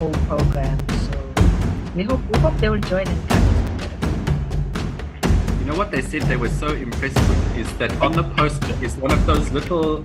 whole program. So we hope they will join and come. You know what they said they were so impressed with is that on the poster is one of those little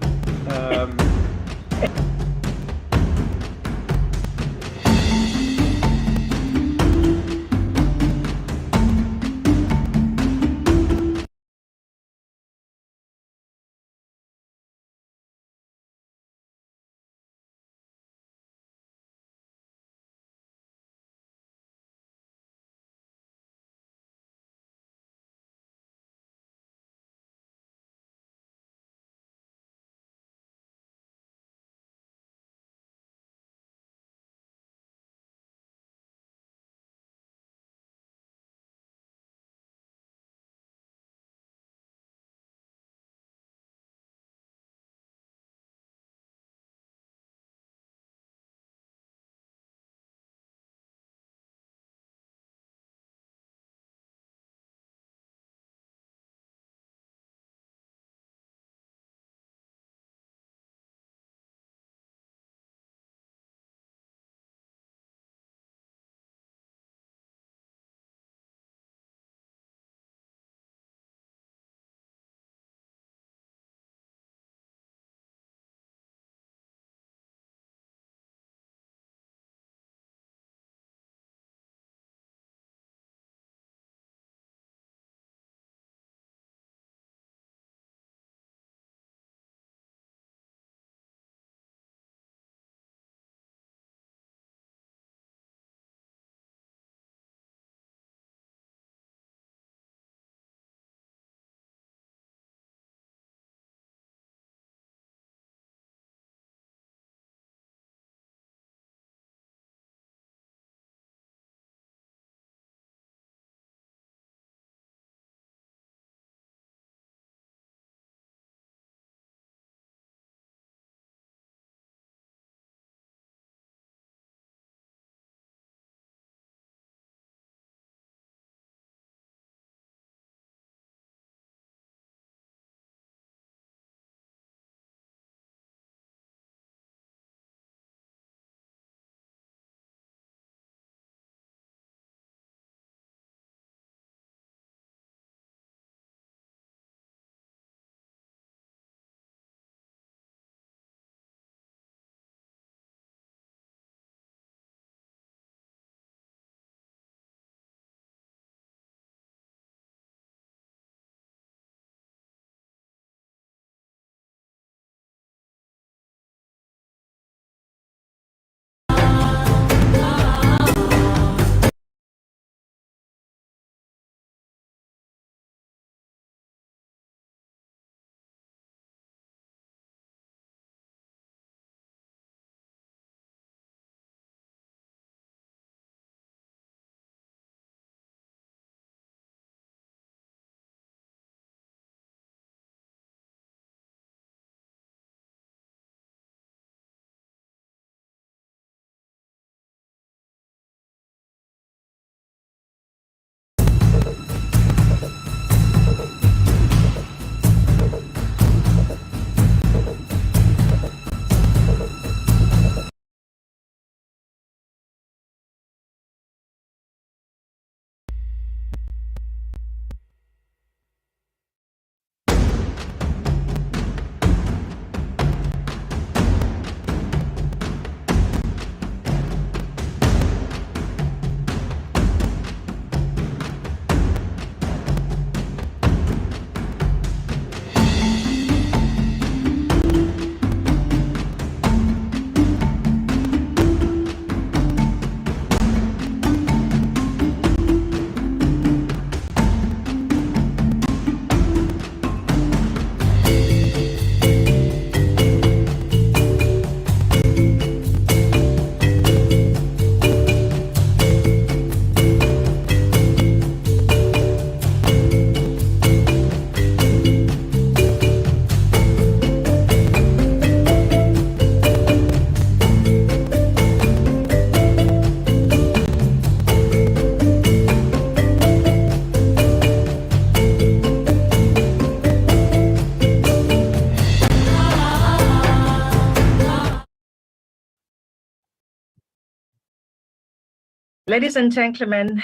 Ladies and gentlemen,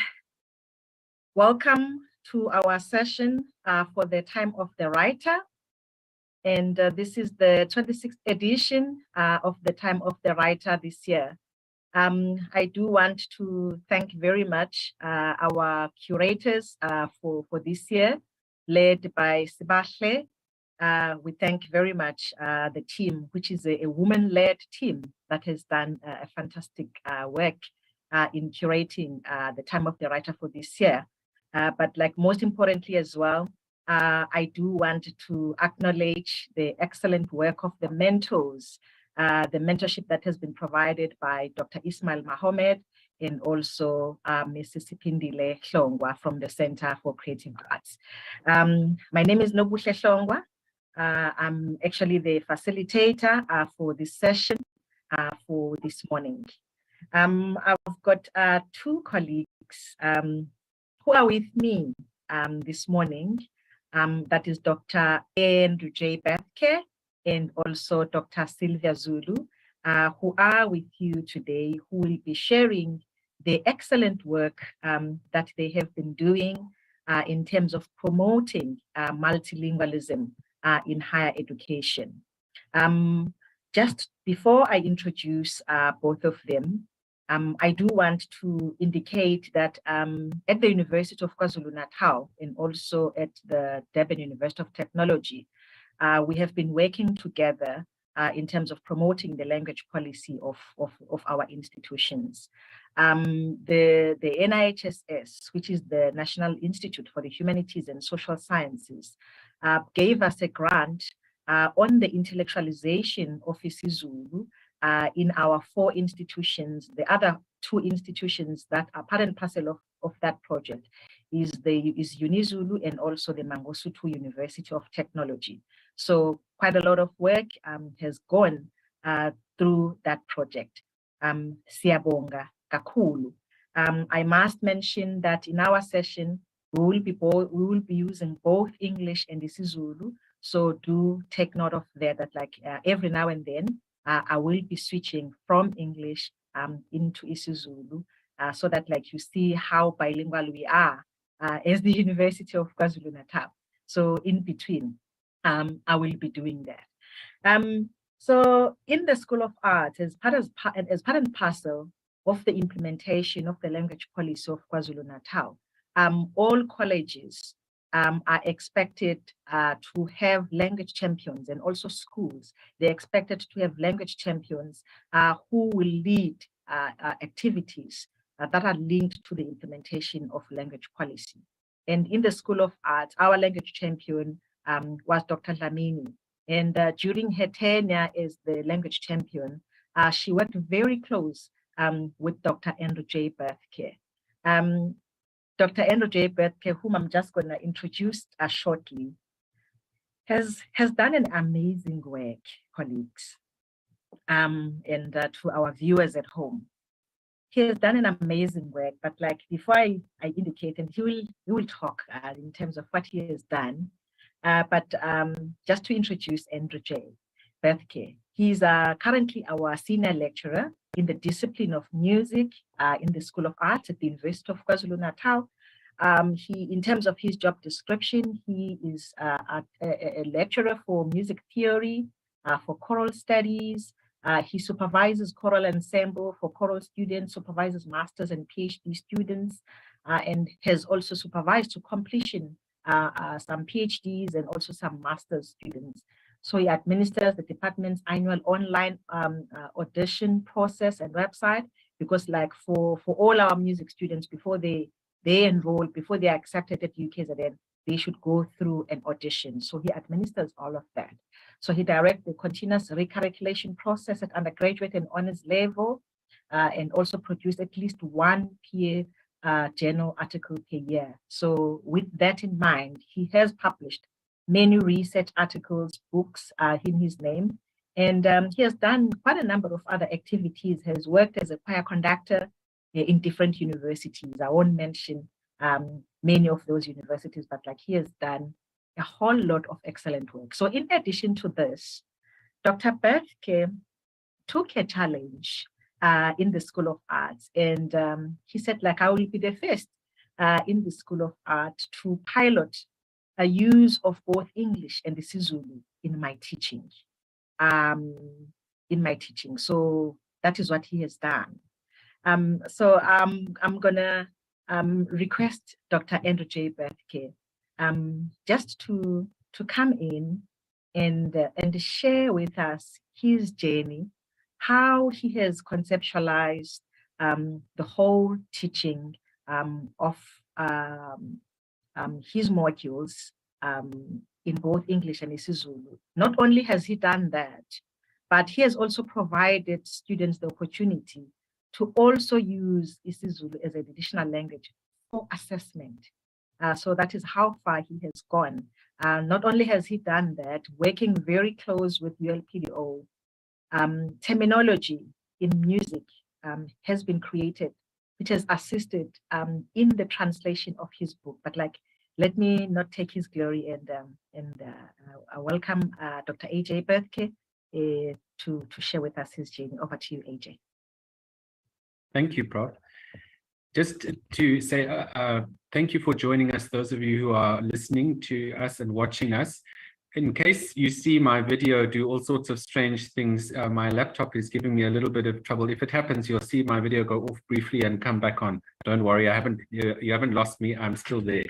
welcome to our session for the Time of the Writer. And this is the 26th edition of the Time of the Writer this year. I do want to thank very much our curators for this year, led by Sibahle. We thank very much the team, which is a woman-led team that has done a fantastic work in curating the Time of the Writer for this year. But like most importantly as well, I do want to acknowledge the excellent work of the mentors, the mentorship that has been provided by Dr. Ismail Mahomed and also Mrs. Sipindile Hlongwa from the Center for Creative Arts. My name is Nobuhle Hlongwa. I'm actually the facilitator for this session for this morning. I've got two colleagues who are with me this morning. That is Dr. Andrew J. Bethke and also Dr. Sylvia Zulu, who are with you today, who will be sharing the excellent work that they have been doing in terms of promoting multilingualism in higher education. Just before I introduce both of them, I do want to indicate that at the University of KwaZulu-Natal and also at the Durban University of Technology, we have been working together in terms of promoting the language policy of our institutions. The NIHSS, which is the National Institute for the Humanities and Social Sciences, gave us a grant on the intellectualization of isiZulu in our 4 institutions. The other 2 institutions that are part and parcel of that project is UniZulu and also the Mangosuthu University of Technology. So quite a lot of work has gone through that project. Siyabonga kakhulu. I must mention that in our session, we will be using both English and isiZulu. So do take note of that like every now and then, I will be switching from English into isiZulu so that like you see how bilingual we are as the University of KwaZulu-Natal. So in between, I will be doing that. So in the School of Arts, as part and parcel of the implementation of the language policy of KwaZulu-Natal, all colleges are expected to have language champions, and also schools. They're expected to have language champions who will lead activities that are linked to the implementation of language policy. And in the School of Arts, our language champion was Dr. Dlamini. And during her tenure as the language champion, she worked very close with Dr. Andrew J. Bethke. Dr. Andrew J. Bethke, whom I'm just going to introduce shortly, has done an amazing work, colleagues, and to our viewers at home. He has done an amazing work, but like before I indicate, and he will talk in terms of what he has done, but just to introduce Andrew J. Bethke, he's currently our senior lecturer in the discipline of music in the School of Arts at the University of KwaZulu-Natal. In terms of his job description, he is a lecturer for music theory, for choral studies. He supervises choral ensemble for choral students, supervises masters and PhD students, and has also supervised to completion some PhDs and also some master's students. So he administers the department's annual online audition process and website, because like for all our music students, before they enroll, before they are accepted at UKZN, they should go through an audition. So he administers all of that. So he directs the continuous recalculation process at undergraduate and honors level, and also produce at least 1 peer journal article per year. So with that in mind, he has published many research articles, books in his name, and he has done quite a number of other activities, has worked as a choir conductor in different universities. I won't mention many of those universities, but like he has done a whole lot of excellent work. So in addition to this, Dr. Bethke took a challenge in the School of Arts. And he said, like, I will be the first in the School of Art to pilot a use of both English and isiZulu in my teaching. So that is what he has done. So I'm gonna request Dr. Andrew J. Bethke just to come in and share with us his journey, how he has conceptualized the whole teaching of his modules in both English and isiZulu. Not only has he done that, but he has also provided students the opportunity to also use isiZulu as an additional language for assessment. So that is how far he has gone. Not only has he done that, working very close with ULPDO, terminology in music has been created, which has assisted in the translation of his book. But let me not take his glory and welcome Dr. AJ Bethke to share with us his journey. Over to you, AJ. Thank you, Prof. Just to say thank you for joining us, those of you who are listening to us and watching us. In case you see my video do all sorts of strange things, my laptop is giving me a little bit of trouble. If it happens, you'll see my video go off briefly and come back on. Don't worry, you haven't lost me, I'm still there.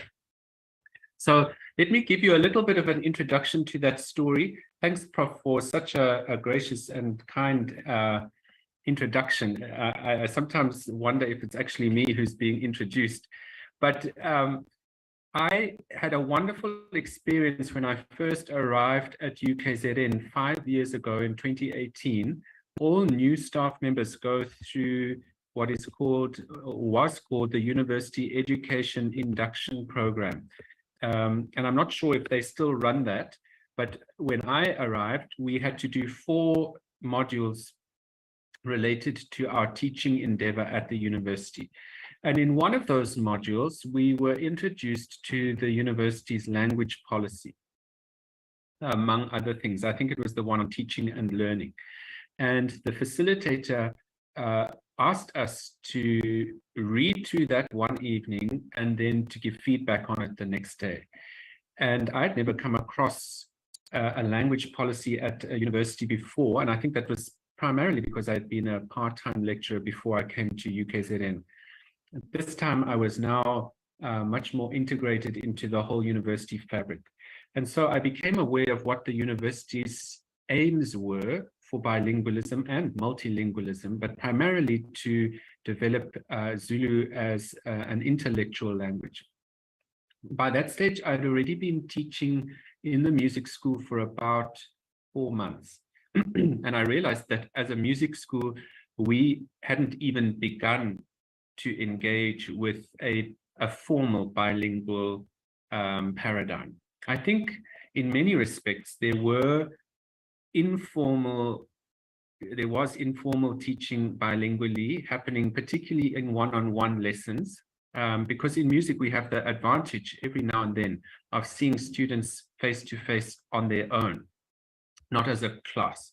So let me give you a little bit of an introduction to that story. Thanks, Prof, for such a gracious and kind introduction. I sometimes wonder if it's actually me who's being introduced, but I had a wonderful experience when I first arrived at UKZN 5 years ago in 2018. All new staff members go through what is called, or was called, the University Education Induction Program. And I'm not sure if they still run that, but when I arrived, we had to do 4 modules related to our teaching endeavor at the university. And in one of those modules, we were introduced to the university's language policy, among other things. I think it was the one on teaching and learning. And the facilitator asked us to read through that one evening and then to give feedback on it the next day. And I'd never come across a language policy at a university before, and I think that was primarily because I'd been a part-time lecturer before I came to UKZN. This time I was now much more integrated into the whole university fabric. And so I became aware of what the university's aims were for bilingualism and multilingualism, but primarily to develop Zulu as an intellectual language. By that stage, I'd already been teaching in the music school for about 4 months. And I realized that as a music school, we hadn't even begun to engage with a formal bilingual paradigm. I think in many respects, there was informal teaching bilingually happening, particularly in one-on-one lessons, because in music, we have the advantage every now and then of seeing students face-to-face on their own, not as a class.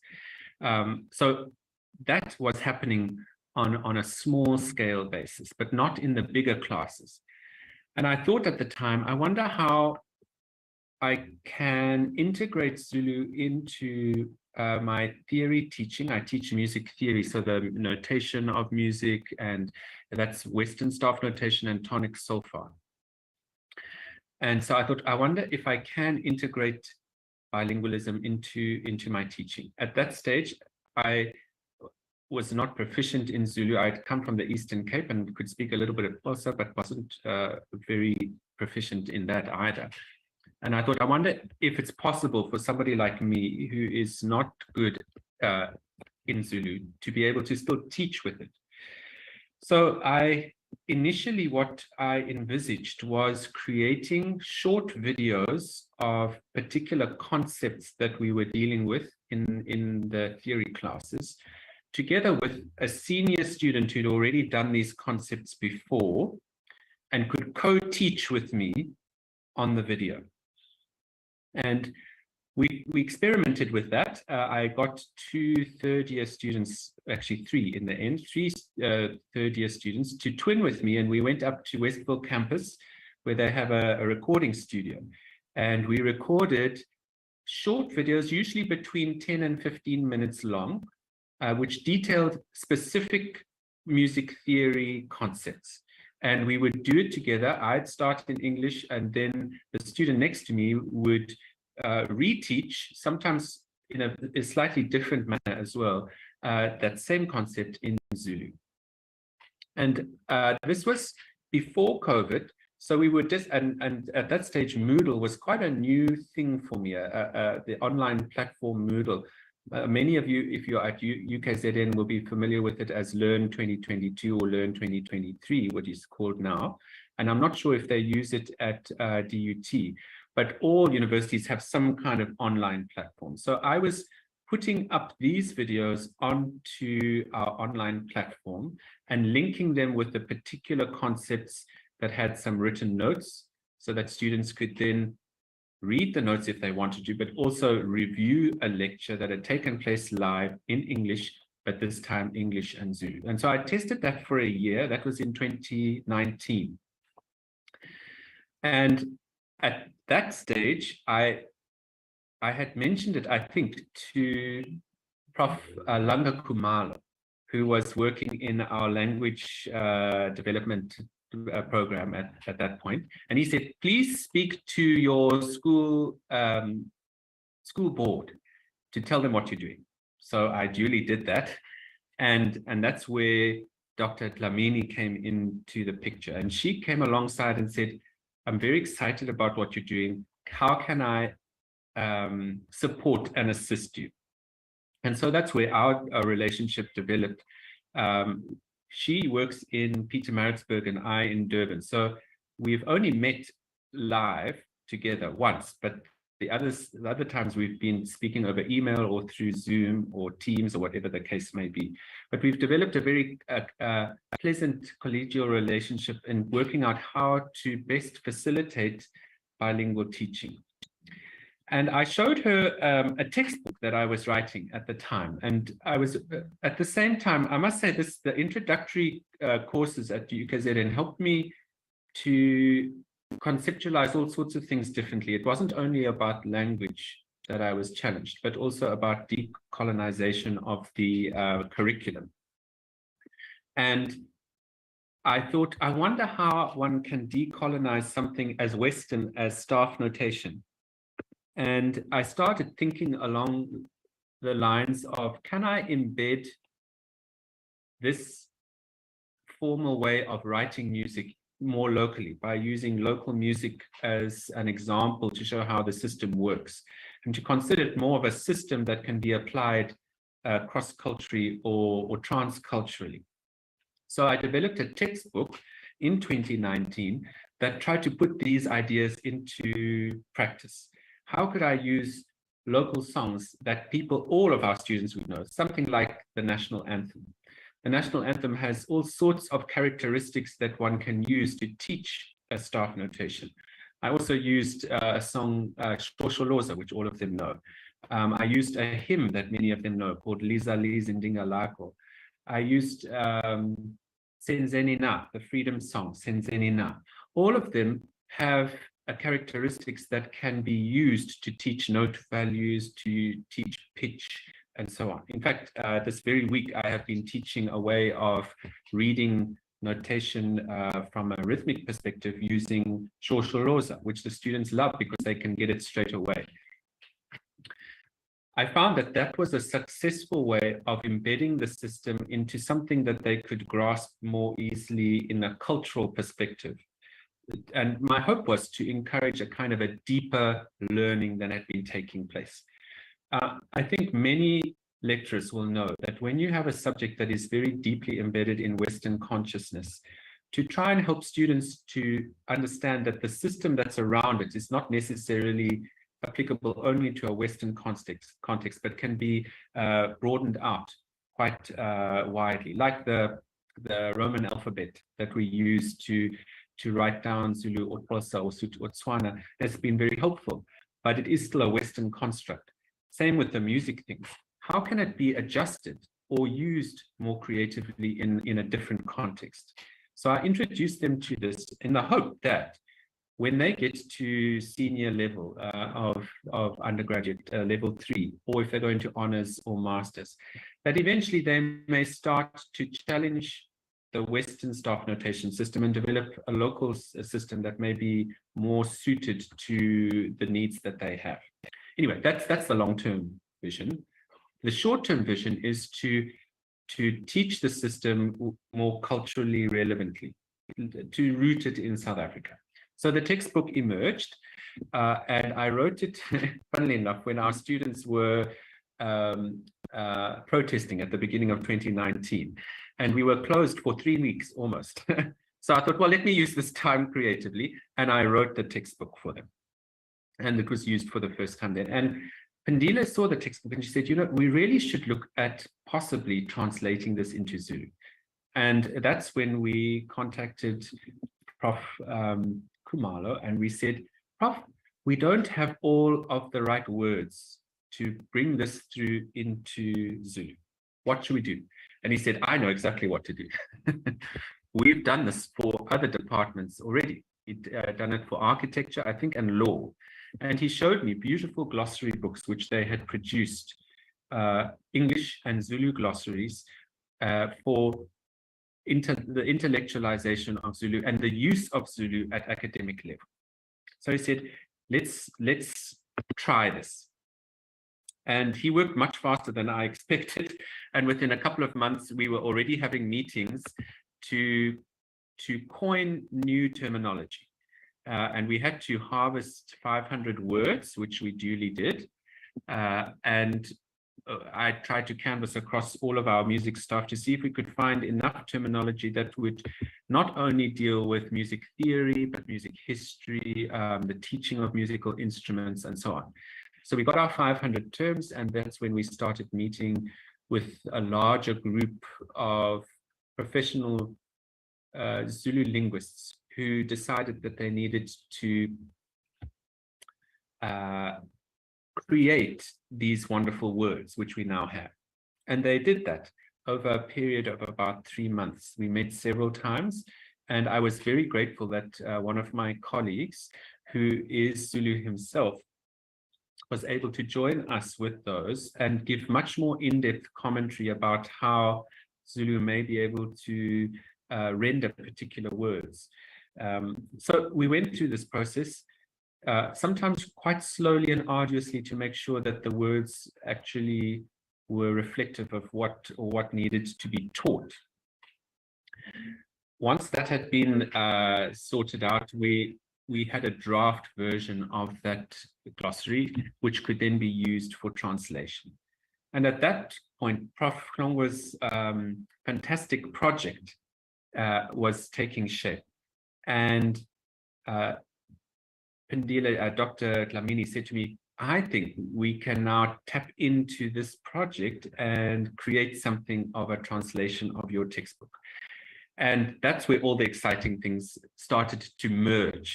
So that was happening on a small scale basis, but not in the bigger classes. And I thought at the time, I wonder how I can integrate Zulu into my theory teaching. I teach music theory, so the notation of music, and that's Western staff notation and tonic solfa. And so I thought, I wonder if I can integrate bilingualism into my teaching. At that stage, I was not proficient in Zulu. I'd come from the Eastern Cape and could speak a little bit of Xhosa, but wasn't very proficient in that either. And I thought, I wonder if it's possible for somebody like me who is not good in Zulu to be able to still teach with it. So initially what I envisaged was creating short videos of particular concepts that we were dealing with in the theory classes, together with a senior student who'd already done these concepts before and could co-teach with me on the video. And we experimented with that. I got 2 third-year students, actually 3 in the end, 3 third-year students to twin with me, and we went up to Westville campus where they have a recording studio. And we recorded short videos, usually between 10 and 15 minutes long, which detailed specific music theory concepts. And we would do it together. I'd start in English, and then the student next to me would reteach, sometimes in a slightly different manner as well, that same concept in Zulu. And this was before COVID. So we were just, and at that stage, Moodle was quite a new thing for me, the online platform Moodle. Many of you, if you're at UKZN, will be familiar with it as Learn 2022 or Learn 2023, what is called now. And I'm not sure if they use it at DUT, but all universities have some kind of online platform. So I was putting up these videos onto our online platform and linking them with the particular concepts that had some written notes, so that students could then read the notes if they wanted to, but also review a lecture that had taken place live in English, but this time English and Zulu. And so I tested that for a year. That was in 2019. And at that stage, I had mentioned it, I think, to Prof. Langa Kumalo, who was working in our language development program at that point. And he said, please speak to your school board to tell them what you're doing. So I duly did that. And that's where Dr. Dlamini came into the picture. And she came alongside and said, I'm very excited about what you're doing. How can I support and assist you? And so that's where our relationship developed. She works in Pietermaritzburg and I in Durban. So we've only met live together once, but the other times we've been speaking over email or through Zoom or Teams or whatever the case may be. But we've developed a very pleasant collegial relationship in working out how to best facilitate bilingual teaching. And I showed her a textbook that I was writing at the time. And I was, at the same time, I must say this, the introductory courses at UKZN helped me to conceptualize all sorts of things differently. It wasn't only about language that I was challenged, but also about decolonization of the curriculum. And I thought, I wonder how one can decolonize something as Western as staff notation. And I started thinking along the lines of, can I embed this formal way of writing music more locally by using local music as an example to show how the system works, and to consider it more of a system that can be applied cross-culturally or trans-culturally. So I developed a textbook in 2019 that tried to put these ideas into practice. How could I use local songs that people, all of our students would know, something like the national anthem. The national anthem has all sorts of characteristics that one can use to teach a staff notation. I also used a song, Shosholoza, which all of them know. I used a hymn that many of them know called Liza Lizindinga Lako. I used Senzeni Na, the freedom song, Senzeni Na. All of them have characteristics that can be used to teach note values, to teach pitch, and so on. In fact, this very week, I have been teaching a way of reading notation from a rhythmic perspective using Shosholoza, which the students love because they can get it straight away. I found that that was a successful way of embedding the system into something that they could grasp more easily in a cultural perspective. And my hope was to encourage a kind of a deeper learning than had been taking place. I think many lecturers will know that when you have a subject that is very deeply embedded in Western consciousness, to try and help students to understand that the system that's around it is not necessarily applicable only to a Western context, but can be broadened out quite widely, like the Roman alphabet that we use to write down Zulu or Xhosa or Sotho or Tswana has been very helpful. but it is still a Western construct. Same with the music things. How can it be adjusted or used more creatively in a different context? So I introduced them to this in the hope that when they get to senior level of undergraduate, level 3, or if they're going to honors or masters, that eventually they may start to challenge the Western staff notation system and develop a local system that may be more suited to the needs that they have. Anyway, that's the long-term vision. The short-term vision is to teach the system more culturally relevantly, to root it in South Africa. So the textbook emerged, and I wrote it, funnily enough, when our students were protesting at the beginning of 2019, and we were closed for 3 weeks almost. So I thought, well, let me use this time creatively, and I wrote the textbook for them. And it was used for the first time then. And Pandila saw the textbook and she said, you know, we really should look at possibly translating this into Zulu. And that's when we contacted Prof. Khumalo, and we said, Prof, we don't have all of the right words to bring this through into Zulu. What should we do? And he said, I know exactly what to do. We've done this for other departments already. He'd done it for architecture, I think, and law. And he showed me beautiful glossary books, which they had produced, English and Zulu glossaries for the intellectualization of Zulu and the use of Zulu at academic level. So he said, let's try this. And he worked much faster than I expected. And within a couple of months, we were already having meetings to coin new terminology. And we had to harvest 500 words, which we duly did. And I tried to canvass across all of our music staff to see if we could find enough terminology that would not only deal with music theory, but music history, the teaching of musical instruments, and so on. So we got our 500 terms, and that's when we started meeting with a larger group of professional Zulu linguists who decided that they needed to create these wonderful words, which we now have. And they did that over a period of about 3 months. We met several times, and I was very grateful that one of my colleagues, who is Zulu himself, was able to join us with those and give much more in-depth commentary about how Zulu may be able to render particular words. So we went through this process, sometimes quite slowly and arduously, to make sure that the words actually were reflective of what needed to be taught. Once that had been sorted out, we had a draft version of that glossary, which could then be used for translation. And at that point, Prof. Klongwa's fantastic project was taking shape. And Pandila, Dr. Dlamini said to me, I think we can now tap into this project and create something of a translation of your textbook. And that's where all the exciting things started to merge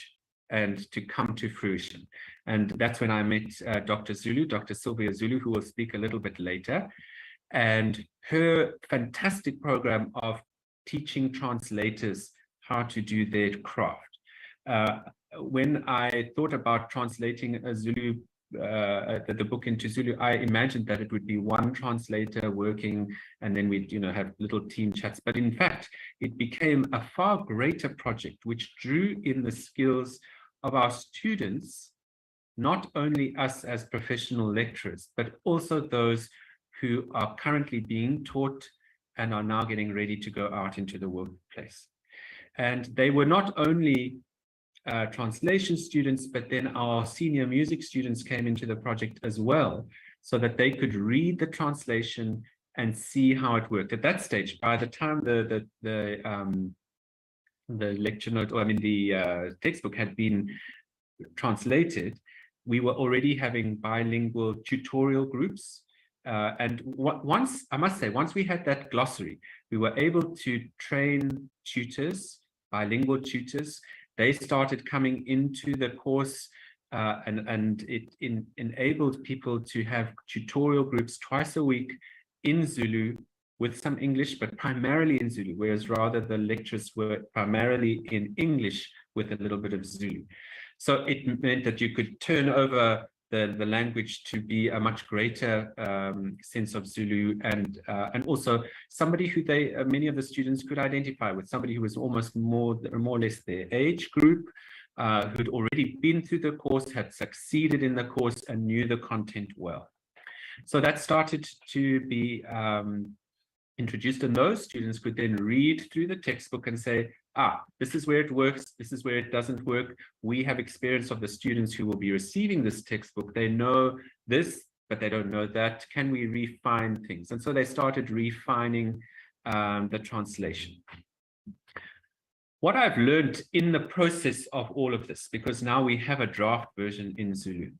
and to come to fruition. And that's when I met Dr. Zulu, Dr. Sylvia Zulu, who will speak a little bit later, and her fantastic program of teaching translators how to do their craft. When I thought about translating a Zulu, the book into Zulu, I imagined that it would be one translator working, and then we'd have little team chats. But in fact, it became a far greater project, which drew in the skills of our students, not only us as professional lecturers, but also those who are currently being taught and are now getting ready to go out into the workplace. And they were not only translation students, but then our senior music students came into the project as well, so that they could read the translation and see how it worked. At that stage, by the time the lecture note, or the textbook had been translated, we were already having bilingual tutorial groups. And once we had that glossary, we were able to train tutors, bilingual tutors. They started coming into the course and it enabled people to have tutorial groups twice a week in Zulu with some English, but primarily in Zulu, whereas rather the lectures were primarily in English with a little bit of Zulu. So it meant that you could turn over the language to be a much greater sense of Zulu, and also somebody who many of the students could identify with, somebody who was almost more or less their age group, who'd already been through the course, had succeeded in the course, and knew the content well. So that started to be introduced, and those students could then read through the textbook and say, this is where it works, this is where it doesn't work. We have experience of the students who will be receiving this textbook. They know this, but they don't know that. Can we refine things? And so they started refining the translation. What I've learned in the process of all of this, because now we have a draft version in Zulu,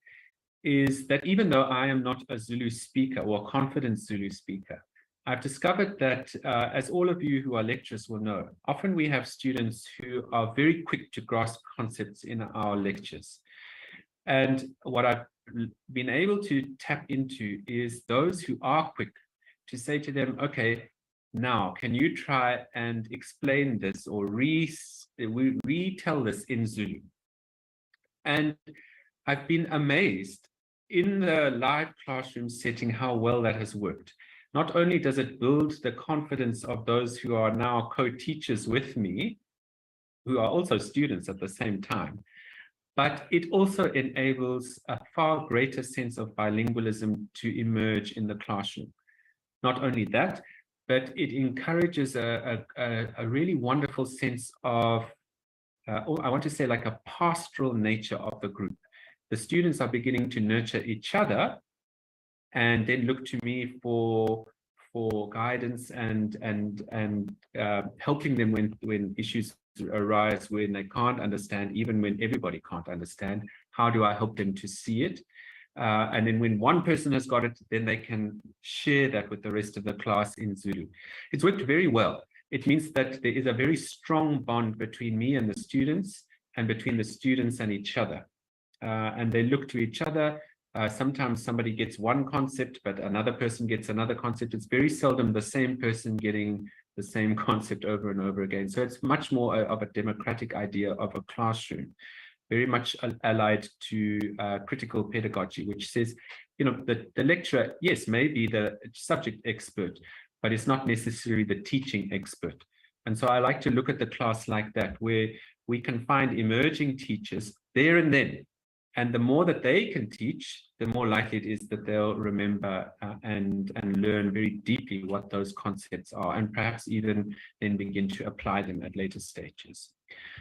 is that even though I am not a Zulu speaker or a confident Zulu speaker, I've discovered that, as all of you who are lecturers will know, often we have students who are very quick to grasp concepts in our lectures. And what I've been able to tap into is those who are quick, to say to them, okay, now can you try and explain this or retell this in Zulu? And I've been amazed in the live classroom setting how well that has worked. Not only does it build the confidence of those who are now co-teachers with me, who are also students at the same time, but it also enables a far greater sense of bilingualism to emerge in the classroom. Not only that, but it encourages a really wonderful sense of, I want to say, like a pastoral nature of the group. The students are beginning to nurture each other and then look to me for guidance and helping them when issues arise, when they can't understand, even when everybody can't understand. How do I help them to see it? And then when one person has got it, then they can share that with the rest of the class in Zulu. It's worked very well. It means that there is a very strong bond between me and the students, and between the students and each other. And they look to each other. Sometimes somebody gets one concept, but another person gets another concept. It's very seldom the same person getting the same concept over and over again. So it's much more of a democratic idea of a classroom, very much allied to critical pedagogy, which says, you know, the lecturer, yes, may be the subject expert, but it's not necessarily the teaching expert. And so I like to look at the class like that, where we can find emerging teachers there and then. And the more that they can teach, the more likely it is that they'll remember and learn very deeply what those concepts are, and perhaps even then begin to apply them at later stages.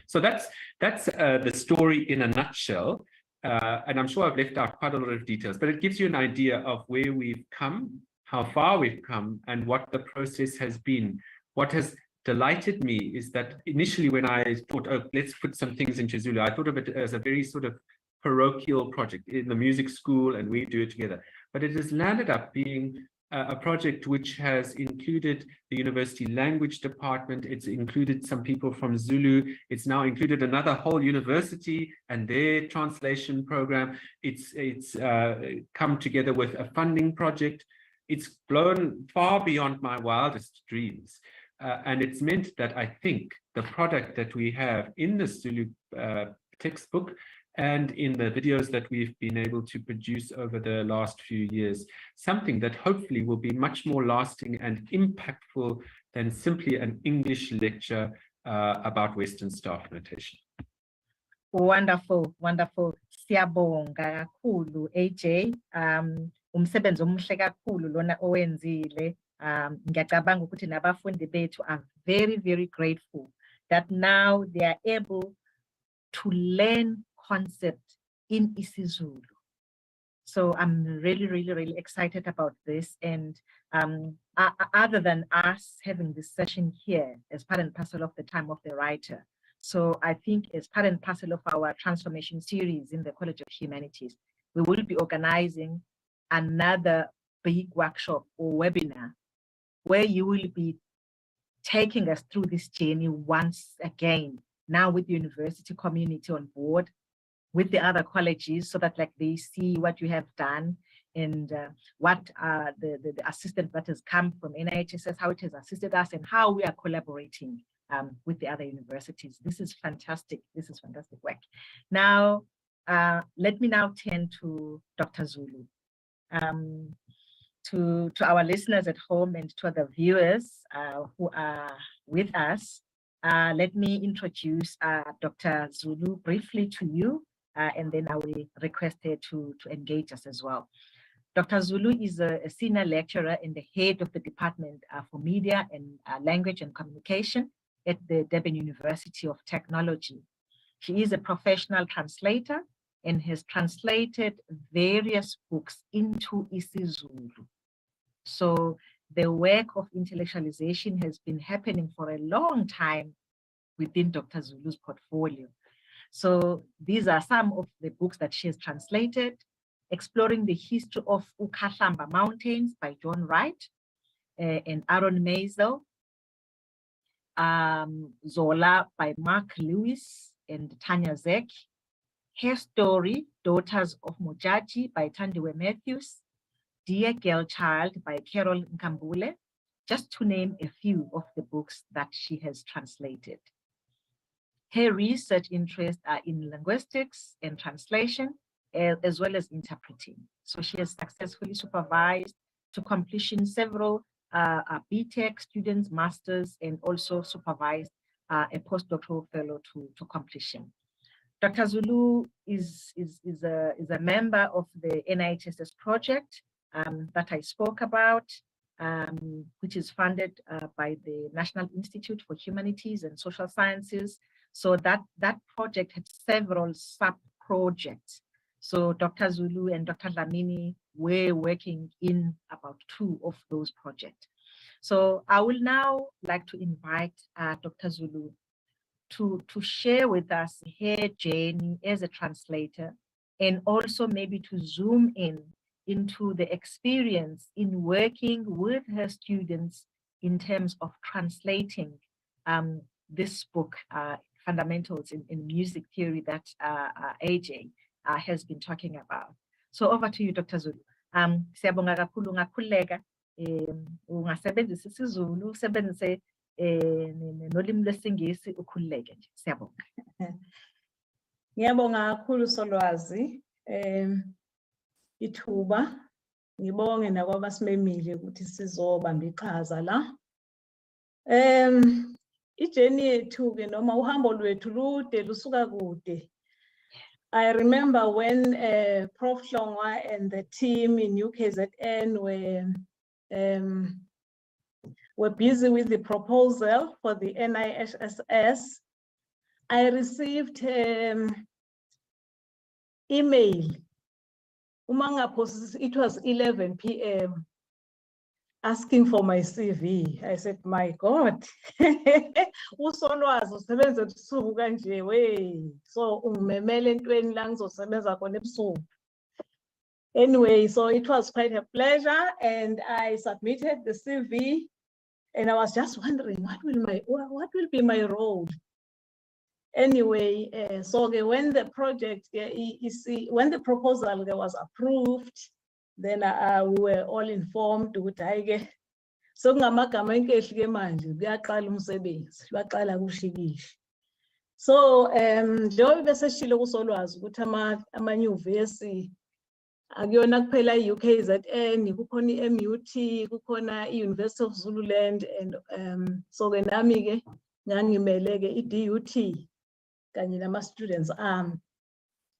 So that's the story in a nutshell. And I'm sure I've left out quite a lot of details, but it gives you an idea of where we've come, how far we've come, and what the process has been. What has delighted me is that initially when I thought, oh, let's put some things into Zulu, I thought of it as a very sort of parochial project in the music school, and we do it together. But it has landed up being a project which has included the university language department. It's included some people from Zulu. It's now included another whole university and their translation program. It's come together with a funding project. It's blown far beyond my wildest dreams. And it's meant that I think the product that we have in the Zulu textbook and in the videos that we've been able to produce over the last few years, something that hopefully will be much more lasting and impactful than simply an English lecture about Western staff notation. Wonderful, wonderful. Siyabonga kakhulu AJ. Umsebenzi omuhle kakhulu lona owenzile. Ngiyacabanga ukuthi nabafundi bethu are very, very grateful that now they are able to learn concept in isiZulu. So I'm really, really, really excited about this. And other than us having this session here as part and parcel of the time of the writer, so I think as part and parcel of our transformation series in the College of Humanities, we will be organizing another big workshop or webinar where you will be taking us through this journey once again, now with the university community on board, with the other colleges so that like they see what you have done and what the assistance that has come from NIHSS, how it has assisted us and how we are collaborating with the other universities. This is fantastic. This is fantastic work. Now, let me now turn to Dr. Zulu. To our listeners at home and to the viewers who are with us, let me introduce Dr. Zulu briefly to you, and then I will request her to engage us as well. Dr. Zulu is a senior lecturer and the head of the Department for Media and Language and Communication at the Durban University of Technology. She is a professional translator and has translated various books into isiZulu. So the work of intellectualization has been happening for a long time within Dr. Zulu's portfolio. So these are some of the books that she has translated: Exploring the History of Ukahlamba Mountains by John Wright and Aaron Maisel, Zola by Mark Lewis and Tanya Zek, Her Story, Daughters of Mojaji by Tandiwe Matthews, Dear Girl Child by Carol Nkambule, just to name a few of the books that she has translated. Her research interests are in linguistics and translation, as well as interpreting. So she has successfully supervised to completion several BTech students, masters, and also supervised a postdoctoral fellow to completion. Dr. Zulu is a member of the NIHSS project that I spoke about, which is funded by the National Institute for Humanities and Social Sciences. So that project had several sub-projects. So Dr. Zulu and Dr. Dlamini were working in about 2 of those projects. So I will now like to invite Dr. Zulu to share with us her journey as a translator, and also maybe to zoom into the experience in working with her students in terms of translating this book, Fundamentals in Music Theory, that AJ has been talking about. So over to you, Dr. Zulu. Siyabonga kakhulu ngakhuleka ungasebenzisa isiZulu usebenzise nolimi lwesingisi ukhululeke nje. Siyabonga. Ngiyabonga kakhulu Solwazi ithuba, ngibonge nakwabasimemile ukuthi sizobamba iqhaza la. Ijeni yethu ke noma uhambo lwethu lude lusuka kude. I remember when Prof Hlongwa and the team in UKZN were busy with the proposal for the NIHSS. I received email. It was 11 p.m. asking for my CV. I said, my God, usolwazi usebenza ebusuku kanje we. So ungimemele entweni la ngizosebenza khona ebusuku. Anyway, so it was quite a pleasure, and I submitted the CV, and I was just wondering what will be my role. Anyway, so when the project, when the proposal was approved, then we were all informed ukuthi so ngamagama enkehle ke manje kuyaqala umsebenzi baqala kushikisha. So njengoba beseshilo kusolwazi ukuthi amanyuvesi akuyona kuphela i-UKZN, kukhona i-MUT, kukhona i-University of Zululand, and so ke nami ke ngangimele ke i-DUT kanye nama students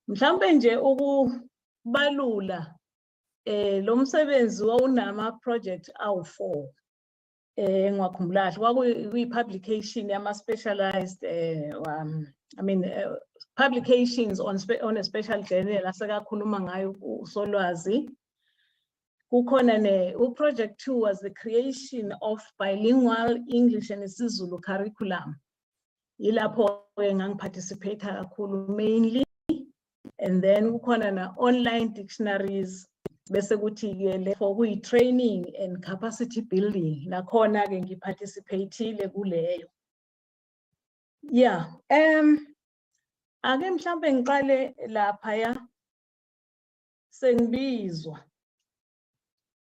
mhlambe nje ukubalula lo msebenzi wawunama project awu-4 engwakhumbulahle kwakuyi-publication yama specialized publications on a special journal asekakhuluma ngayo usolwazi. Kukhona project 2 was the creation of bilingual English and isiZulu curriculum. Yilapho ngangiparticipate kakhulu mainly, and then kukhona na online dictionaries bese kuthi ke for training and capacity building nakhona ke ngiparticipateile kuleyo. Yeah, Ake mhlambe ngiqale lapha ya sengibizwa.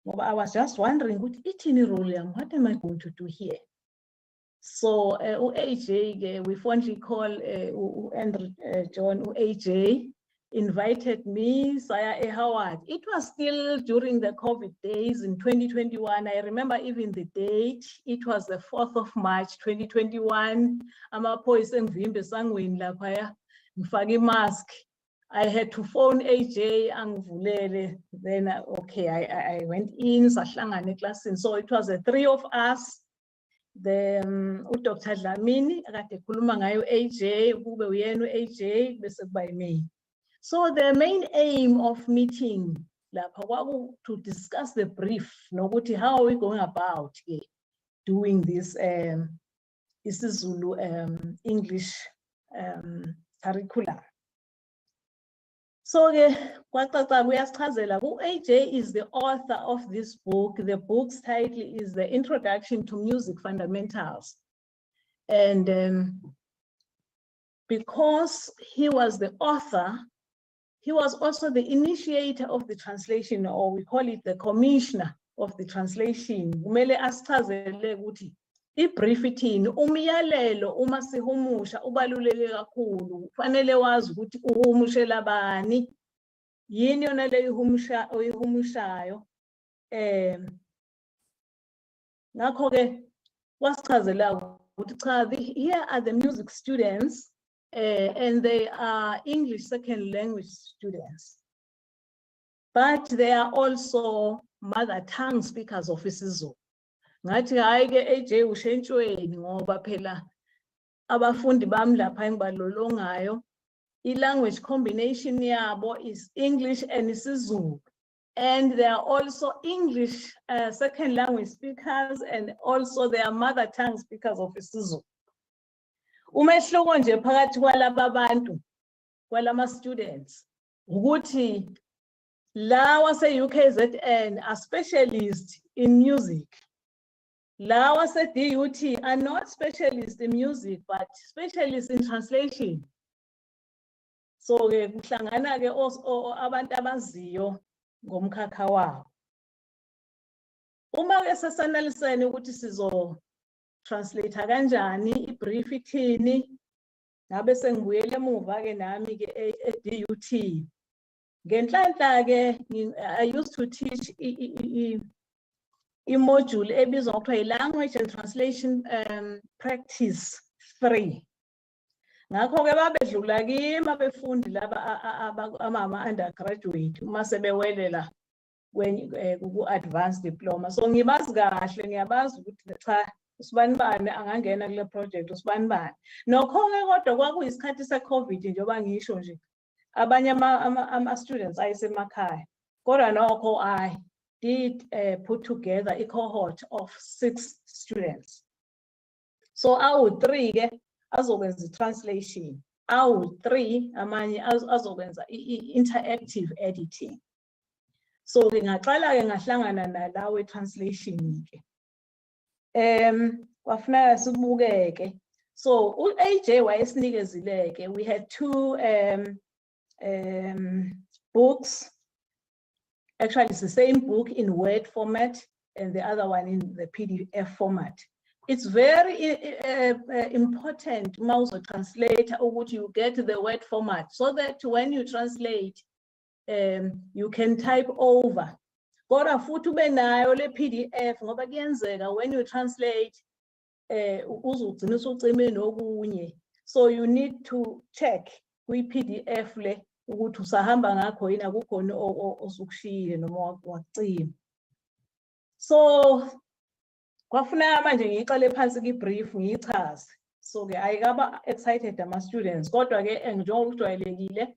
Ngoba I was just wondering ukuthi ithini role yami, what am I going to do here? So AJ we fondly call Andrew John AJ invited me saya Howard. It was still during the COVID days in 2021. I remember even the date. It was the 4th of March 2021. Amaphoyisa engivimba esangweni lapha ngifake imask. I had to phone AJ angivulele. Then okay, I went in sahlangana eklasini. So it was the 3 of us. The Dr. Dlamini akade khuluma ngayo AJ, kube uyena AJ bese kuba me. So the main aim of meeting lapha kwaku to discuss the brief nokuthi how are we going about doing this isiZulu English curriculum. So kwacaca kuyasichazela AJ is the author of this book. The book's title is The Introduction to Music Fundamentals. And because he was the author, he was also the initiator of the translation, or we call it the commissioner of the translation. Kumele asichazele ukuthi ibrief ithini, umyalelo uma sihumusha ubaluleke kakhulu. Kufanele wazi ukuthi uhumushela bani, yini yona le oyihumushayo. Ngakho ke wasichazela ukuthi cha, here are the music students. And they are English second language students, but they are also mother tongue speakers of isiZulu. Ngathi hayi ke AJ ushentshweni ngoba phela abafundi bami lapha engibalolongayo i-language combination yabo is English and isiZulu, and they are also English second language speakers, and also they are mother tongue speakers of isiZulu. Umehluko nje phakathi kwalaba bantu kwalama students ukuthi lawa se-UKZN are specialists in music, lawa se-DUT are not specialists in music but specialists in translation. So ke kuhlangana ke abantu abaziyo ngomkhakha wabo. Uma ke sesanalisene ukuthi sizo translate kanjani ibrief ithini, ngabe sengibuyele emuva ke nami ke e-DUT. Ngenhlanhla ke I used to teach i-module ebizwa ngokuthiwa i-language and translation practice 3. Ngakho ke babedlula kimi abefundi laba ama-undergraduate uma sebewelela ku-advanced diploma. So ngibazi kahle, ngiyabazi ukuthi cha usibanibani angangena kule project usibanibani. Nokho-ke kodwa kwakuyisikhathi se-COVID njengoba ngisho nje, abanye ama-students ayesemakhaya. Kodwa nokho I did put together a cohort of 6 students. So awu-3 ke azokwenza i-translation, awu-3 amanye azokwenza i-interactive editing. So ke ngaqala ke ngahlangana nalawe translation ke. Kwafuneka sibukeke. So AJ wayesinikezileke. We had 2 books. Actually, it's the same book in Word format and the other one in the PDF format. It's very important to translate what you get the Word format so that when you translate, you can type over. Kodwa futhi ube nayo le PDF ngoba kuyenzeka when you translate uzugcina usucime nokunye. So you need to check kwi-PDF le ukuthi usahamba ngakho yini, akukhona osukushiyile noma wacima. So kwafuneka manje ngiqale phansi ki-brief ngiyichaze. So ke ayikaba excited ama-students, kodwa ke njengoba kujwayelekile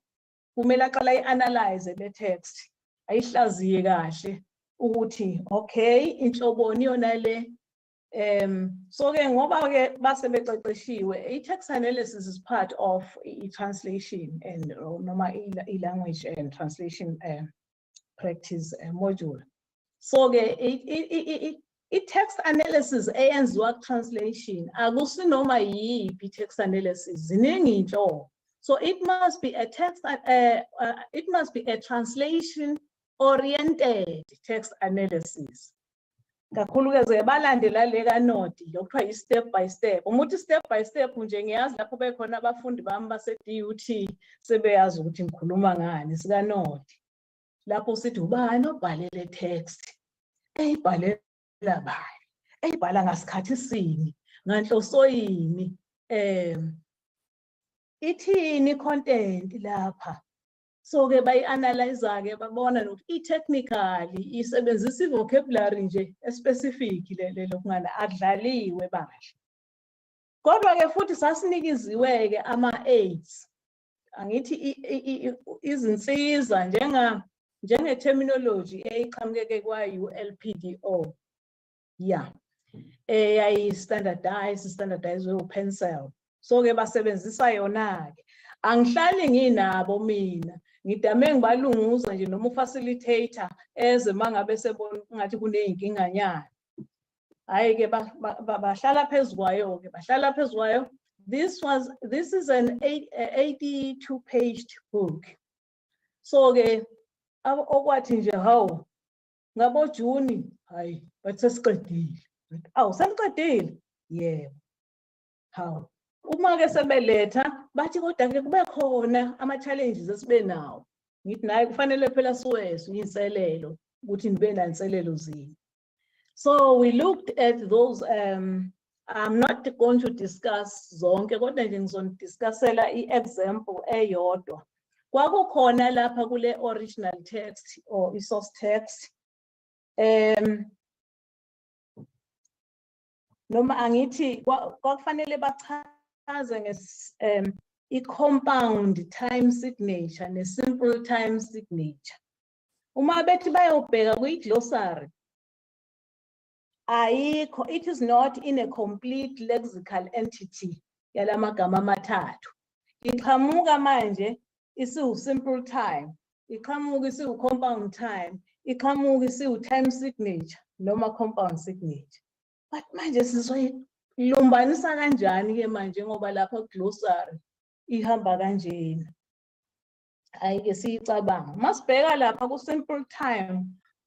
kumele aqala i-analyze le text, ayihlaziye kahle ukuthi okay inhloboni yona le. So ke ngoba ke base beqeqeshiwe, i-text analysis is part of i-translation and noma i-language and translation practice module. So ke i-text analysis eyenziwa translation akusinoma yiphi i-text analysis, ziningi inhlobo. So it must be a text, it must be a translation-oriented text analysis. Kakhulukazi balandela le kanodi lokuthiwa i-step by step. Umuthi step by step nje ngiyazi lapho bekhona abafundi bami base-DUT sebeyazi ukuthi ngikhuluma ngani sikanodi. Lapho sithi ubani obhalele text, eyibhalela bani, eyibhala ngasikhathi sini, nganhloso yini, ithini content lapha. So-ke bayi-analyze-ke babona nokuthi i-technically isebenzisa i-vocabulary nje especific lokungana akudlaliwe bandla. Kodwa-ke futhi sasinikiziwe-ke ama-aids, angithi izinsiza njenge-terminology eyiqhamukeke kwa-ULPDO. Yeah, standardized u-pencil. So-ke basebenzisa yona-ke. Angihlali nginabo mina. Ngidame ngibalunguza nje noma ufacilitator eze mangabe sebona ngathi kuney'nkinganyana. Hhayi-ke bahlala phezu kwayo-ke, bahlala phezu kwayo. This is an 82-page book. So-ke okwathi nje hawu ngabo Juni, hayi bathi sesiqedile. Awu seniqedile? Yebo. Hawu. Uma-ke sebeletha bathi kodwa-ke kube khona ama-challenges esibe nawo. Ngithi naye kufanele phela siwezwe iy'nselelo ukuthi nibe nanselelo zini. So we looked at those, I'm not going to discuss zonke kodwa nje ngizonidiscussela i-example eyodwa. Kwakukhona lapha kule original text or i-source text. Noma angithi kwakufanele bachaze i-compound time signature ne-simple time signature. Uma bethi bayobheka kwi-glossary, ayikho, it is not in a complete lexical entity yalamagama amathathu. Iqhamuka manje isiwu-simple time, iqhamuka isiwu-compound time, iqhamuka isiwu-time signature noma compound signature. But manje sizoyilumbanisa kanjani-ke manje ngoba lapha ku-glossary ihamba kanjena. Hhayi-ke siyicabanga. Masibheka lapha ku-simple time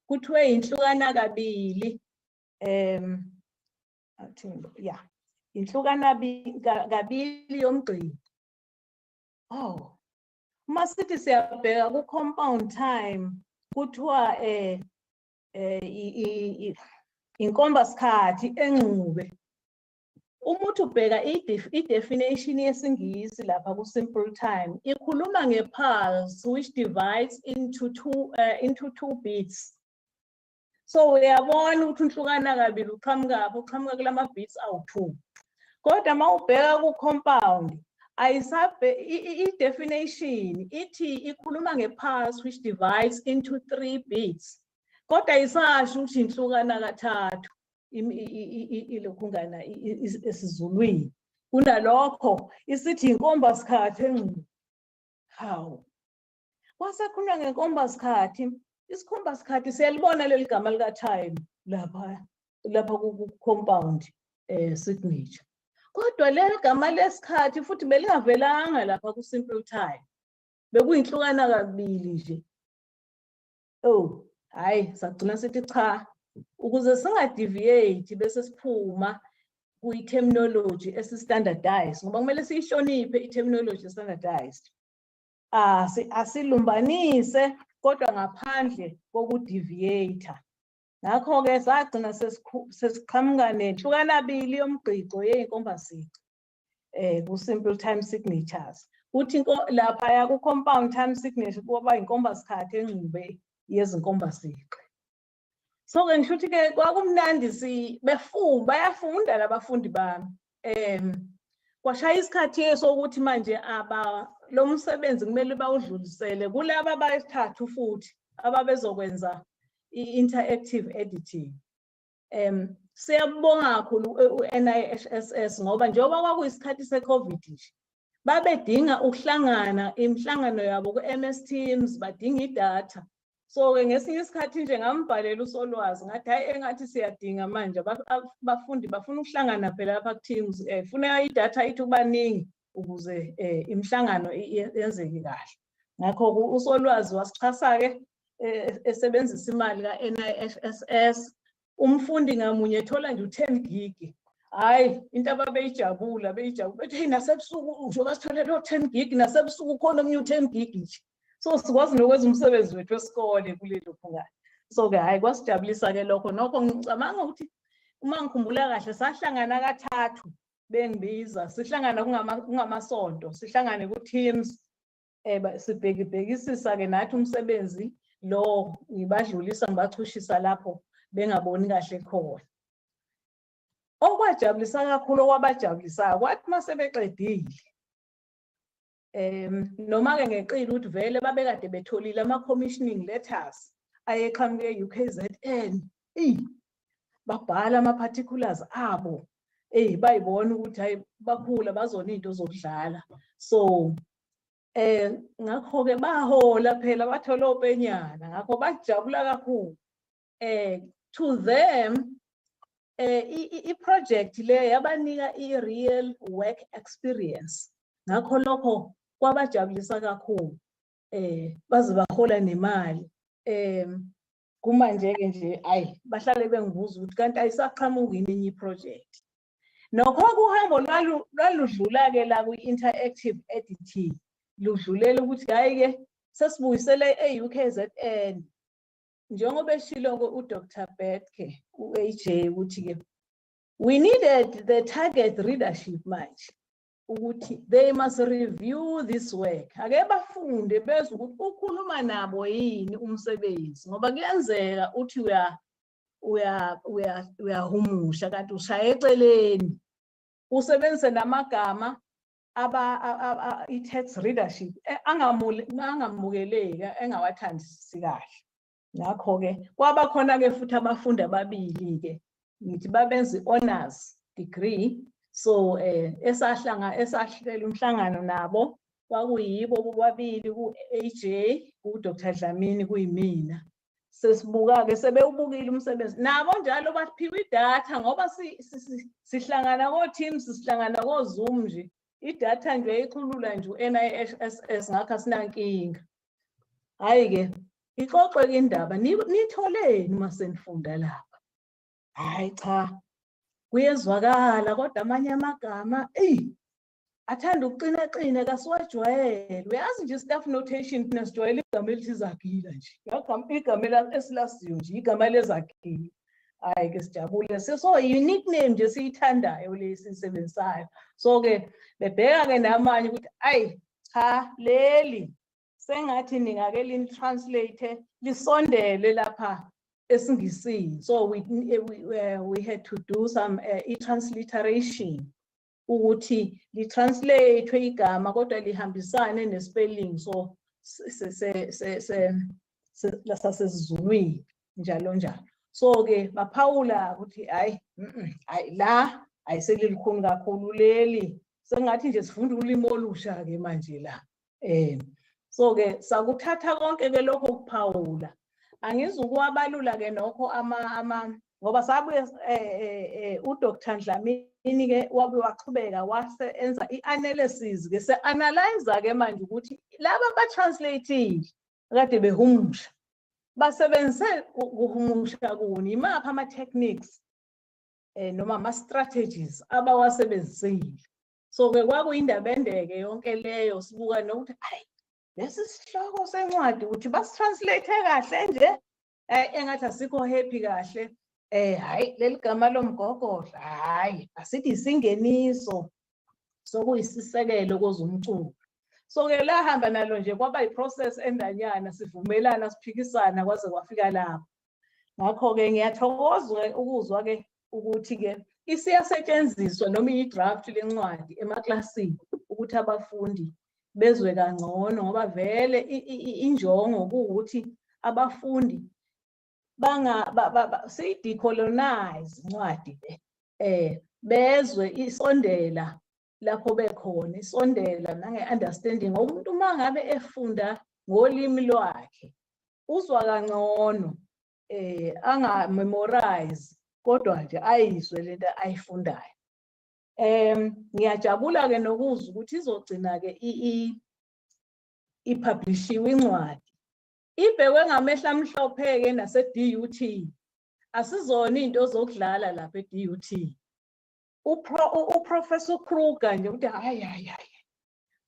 kuthiwe inhlukana kabili, inhlukana kabili yomgqibho. Oh, uma sithi siyabheka ku-compound time kuthiwa inkombasikhathi enxube. Umuthi ubheka i-definition yesingisi lapha ku-simple time ikhuluma nge-pulse which divides into two beats. So uyabona ukuthi unhlukana kabili uqhamuka kulama-beats awu-2. Kodwa uma ubheka ku-compound i-definition ithi ikhuluma nge-pulse which divides into 3 beats. Kodwa isasho ukuthi inhlukana kathathu ilokhungana esiZulwini. Kunalokho isithi inkombasikhathi enxube. Hawu. Kwasekhulunywa ngenkombasikhathi, isikhombasikhathi siyalibona leli gama lika-time lapha ku-compound signature. Kodwa leli gama lesikhathi futhi belingavelanga lapha ku-simple time. Bekuyinhlukana kabili nje. Oh, hayi sagcina sithi cha. Ukuze singadeviate bese siphuma kwi-terminology esi-standardized ngoba kumele siyihloniphe i-terminology standardized. Asilumbanise kodwa ngaphandle kokudeviate. Ngakho-ke sagcina sesiqhamuka nenhlukana kabili yomgqiqo yey'nkombasici ku-simple time signatures. Uthi laphaya ku-compound time signature kuba inkombasikhathi enxube yezinkombasici. So-ke ngisho ukuthi-ke kwakumnandi bayafunda labafundi bami. Kwashaya isikhathi sokuthi manje lo msebenzi kumele bawudlulisele kulaba abayithathu futhi ababezokwenza i-interactive editing. Siyabonga kakhulu u-NIHSS ngoba njengoba kwakuyisikhathi se-COVID nje babedinga ukuhlangana imihlangano yabo ku-MS Teams badinga idatha. So-ke ngesinye isikhathi nje ngambhalela uSolwazi ngathi hayi engathi siyadinga manje abafundi bafuna ukuhlangana phela lapha ku-Teams, funeka idatha ithi kubaningi ukuze imihlangano yenzeke kahle. Ngakho usolwazi wasichasa-ke esebenzisa imali ka-NIHSS. Umfundi ngamunye ethola nje u-10 gig. Hayi, into ababeyijabula bethi hey, nasebusuku njengoba sithole lo 10 gig nasebusuku khona omunye u-10 gig nje. So sikwazi nokwenza umsebenzi wethu wesikole kulelo phungane. So-ke hayi kwasijabulisa-ke lokho. Nokho ngicabanga ukuthi uma ngikhumbula kahle sahlangana kathathu bengibiza, sihlangana kungamasonto, sihlangane ku-Teams, sibhekisisa-ke nathi umsebenzi lo ngibadlulisa ngibachushisa lapho bengaboni kahle khona. Okwajabulisa kakhulu okwabajabulisayo kwathi uma sebeqedile noma-ke ngeqile ukuthi vele babekade betholile ama-commissioning letters ayeqhamuke e-UKZN, babhala ama-particulars abo, bayibona ukuthi hayi bakhula bazona into zokudlala. So ngakho-ke bahola phela bathola openyana, ngakho bajabula kakhulu. To them i-project le yabanika i-real work experience, ngakho lokho kwabajabulisa kakhulu. Baze bahola nemali. Kumanje-ke nje ayi bahlale bengibuza ukuthi kanti ayisaqhamuki yini i-project. Nokho kuhambo lwaludlula-ke la kwi-interactive editing, ludlulela ukuthi hayi-ke sesibuyisele e-UKZN. Njengoba eshilo-ke uDr. Betke, u-AJ, ukuthi-ke we needed the target readership manje, ukuthi they must review this work. Ake bafunde bezwe ukuthi ukhuluma nabo yini umsebenzi, ngoba kuyenzeka uthi uyahumusha kanti ushaya eceleni, usebenzise namagama i-text readership angamukeleka engawathandisisi kahle. Ngakho-ke kwaba khona-ke futhi abafundi ababili-ke ngithi babenza i-honors degree. So esahlela umhlangano nabo kwakuyibo bobabili, ku-AJ, ku-Dr. Dlamini, kuyimina. Sesibuka-ke sebewubukile umsebenzi nabo njalo baphiwe idatha ngoba sihlangana ko-Teams, sihlangana ko-Zoom nje, idatha nje yayichulula nje u-NIHSS, ngakho asinankinga. Hayi-ke ixoxe-ke indaba, nitholeni uma senifunda lapha? Hayi cha, kuyezwakala kodwa amanye amagama athanda ukuqina kasiwajwayele. Uyazi nje staff notation thina sijwayele igama elithi Zakila nje, igama esilaziyo nje igama leZakila. Hayi-ke sijabule, so unique nje siyithandayo lesisebenzisayo. So-ke bebheka-ke namanye ukuthi ayi cha, leli sengathi ningake lini-translate lisondele lapha esiNgisini. So we had to do some transliteration ukuthi li-translate igama kodwa lihambisane ne-spelling so sasesiZulwini njalo njalo. So-ke baphawula ukuthi hayi la ayiselilikhuni kakhulu leli, sengathi nje sifunda ulimi olusha-ke manje la. So-ke sakuthatha konke-ke lokho kuphawula. Angizukuwabalula-ke nokho ngoba sabuye uDr. Dlamini-ke wabe waqhubeka wasenza i-analysis-ke, se-analyze-ke manje ukuthi laba ba-translate-ile kade behumusha basebenzise ukuhumusha kuni, imaphi ama-techniques noma ama-strategies abawasebenzisile. So-ke kwakuyindaba endeke yonke leyo, sibuka nokuthi hayi lesi sihloko sencwadi ukuthi basi-translate kahle nje, engathi asikho happy kahle. Hayi leli gama lomgogodla hayi asithi isingeniso sokuyisisekelo kozumculo. So-ke lahamba nalo nje kwaba i-process endanyana, sivumelana siphikisana kwaze kwafika lapho. Ngakho-ke ngiyathokoza ukuzwa-ke ukuthi-ke isiyasetshenziswa noma i-draft lencwadi emaklasini ukuthi abafundi bezwe kangcono, ngoba vele injongo kuwukuthi abafundi siyi-decolonize incwadi le, bezwe isondela lapho bekhona, isondela nange-understanding. Umuntu uma ngabe efunda ngolimi lwakhe uzwa kangcono, anga-memorize kodwa nje ayizwe lento ayifundayo. Ngiyajabula ke nokuzwa ukuthi izogcina ke ipublishiwe incwadi. Ibhekwe ngamehla amhlophe ke nase-DUT. Asizona into zokudlala lapha e-DUT. Uprofessor Kruger nje uthi hayi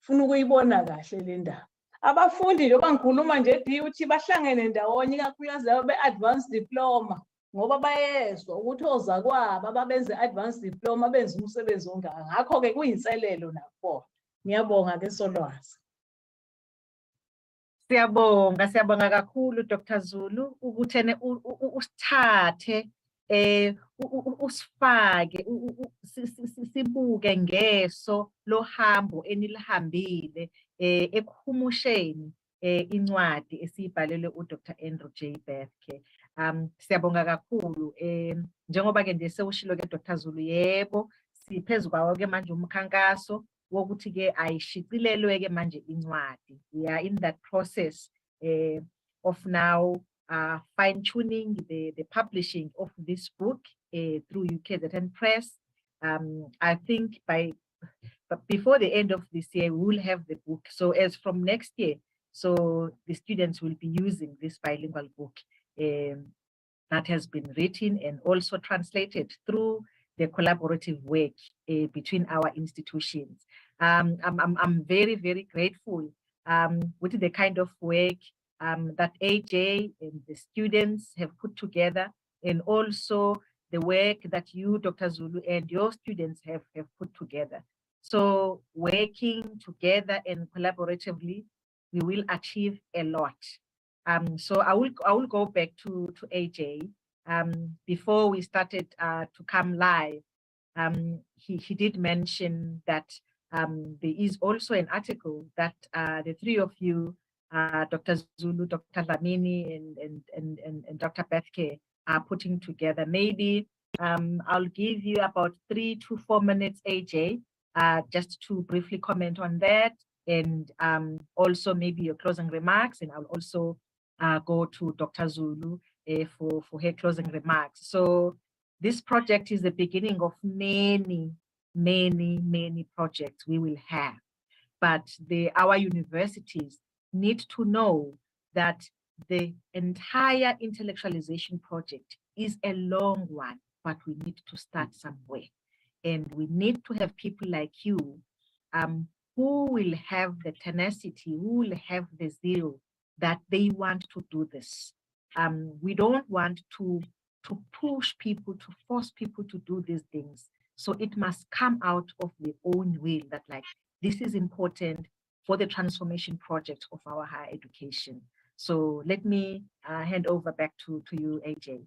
ufuna ukuyibona kahle le ndaba. Abafundi njengoba ngikhuluma nje e-DUT bahlangene ndawonye ikakhulukazi labo be-advanced diploma ngoba bayezwa ukuthi ozakwabo ababenze advanced diploma benza umsebenzi ongaka. Ngakho-ke kuyinselelo nakho. Ngiyabonga ke Solwazi. Siyabonga kakhulu Dr. Zulu ukuthi usithathe usifake sibuke ngeso lohambo enilihambile ekuhumusheni incwadi esiyibhalelwe uDr. Andrew J. Bethke. Siyabonga kakhulu njengoba ke nje sewushilo ke Dr. Zulu, yebo siphezu kwawo ke manje umkhankaso wokuthi ke ayishicilelwe ke manje incwadi. We are in that process of now fine-tuning the publishing of this book through NIHSS. I think before the end of this year we will have the book. So as from next year, so the students will be using this bilingual book that has been written and also translated through the collaborative work between our institutions. I'm very, very grateful with the kind of work that AJ and the students have put together, and also the work that you, Dr. Zulu, and your students have put together. So working together and collaboratively, we will achieve a lot. So I will go back to AJ. Before we started to come live, he did mention that there is also an article that the three of you, Dr. Zulu, Dr. Lamini, and Dr. Bethke are putting together. Maybe I'll give you about 3 to 4 minutes, AJ, just to briefly comment on that, and also maybe your closing remarks, and I'll also go to Dr. Zulu for her closing remarks. So this project is the beginning of many projects we will have, but our universities need to know that the entire intellectualization project is a long one, but we need to start somewhere. And we need to have people like you who will have the tenacity, who will have the zeal that they want to do this. We don't want to push people, to force people to do these things. So it must come out of their own will that like, this is important for the transformation project of our higher education. So let me hand over back to you, AJ,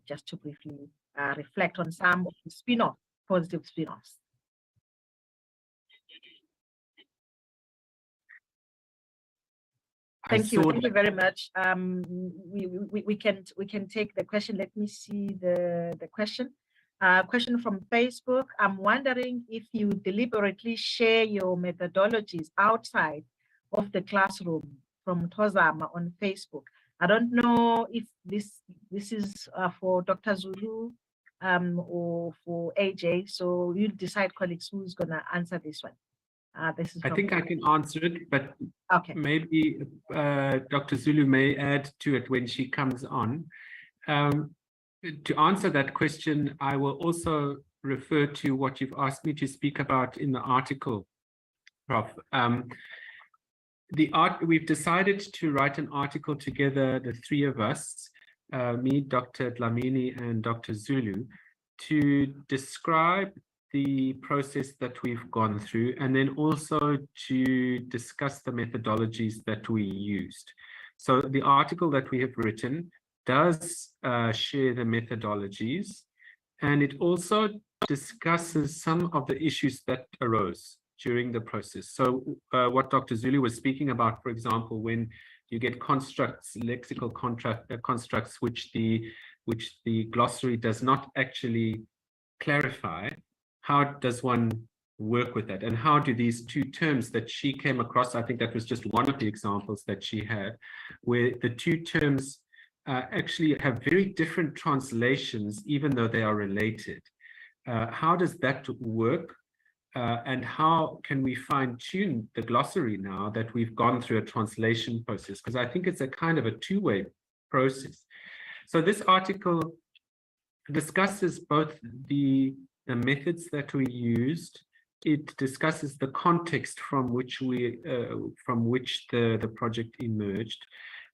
just to briefly reflect on some of the spin-off, positive spin-offs. Thank you very much. We can take the question. Let me see the question. Question from Facebook. I'm wondering if you deliberately share your methodologies outside of the classroom from Tozama on Facebook. I don't know if this is for Dr. Zulu or for AJ. So you decide, colleagues, who's gonna answer this one. This is. I think I can answer it, but okay. Maybe Dr. Zulu may add to it when she comes on. To answer that question, I will also refer to what you've asked me to speak about in the article, Prof. We've decided to write an article together, the three of us, me, Dr. Dlamini, and Dr. Zulu, to describe the process that we've gone through, and then also to discuss the methodologies that we used. So the article that we have written does share the methodologies, and it also discusses some of the issues that arose during the process. So what Dr. Zulu was speaking about, for example, when you get constructs, lexical constructs, which the glossary does not actually clarify, how does one work with that? And how do these two terms that she came across, I think that was just one of the examples that she had, where the two terms actually have very different translations, even though they are related. How does that work? And how can we fine-tune the glossary now that we've gone through a translation process? Because I think it's a kind of a two-way process. So this article discusses both the methods that we used. It discusses the context from which the project emerged,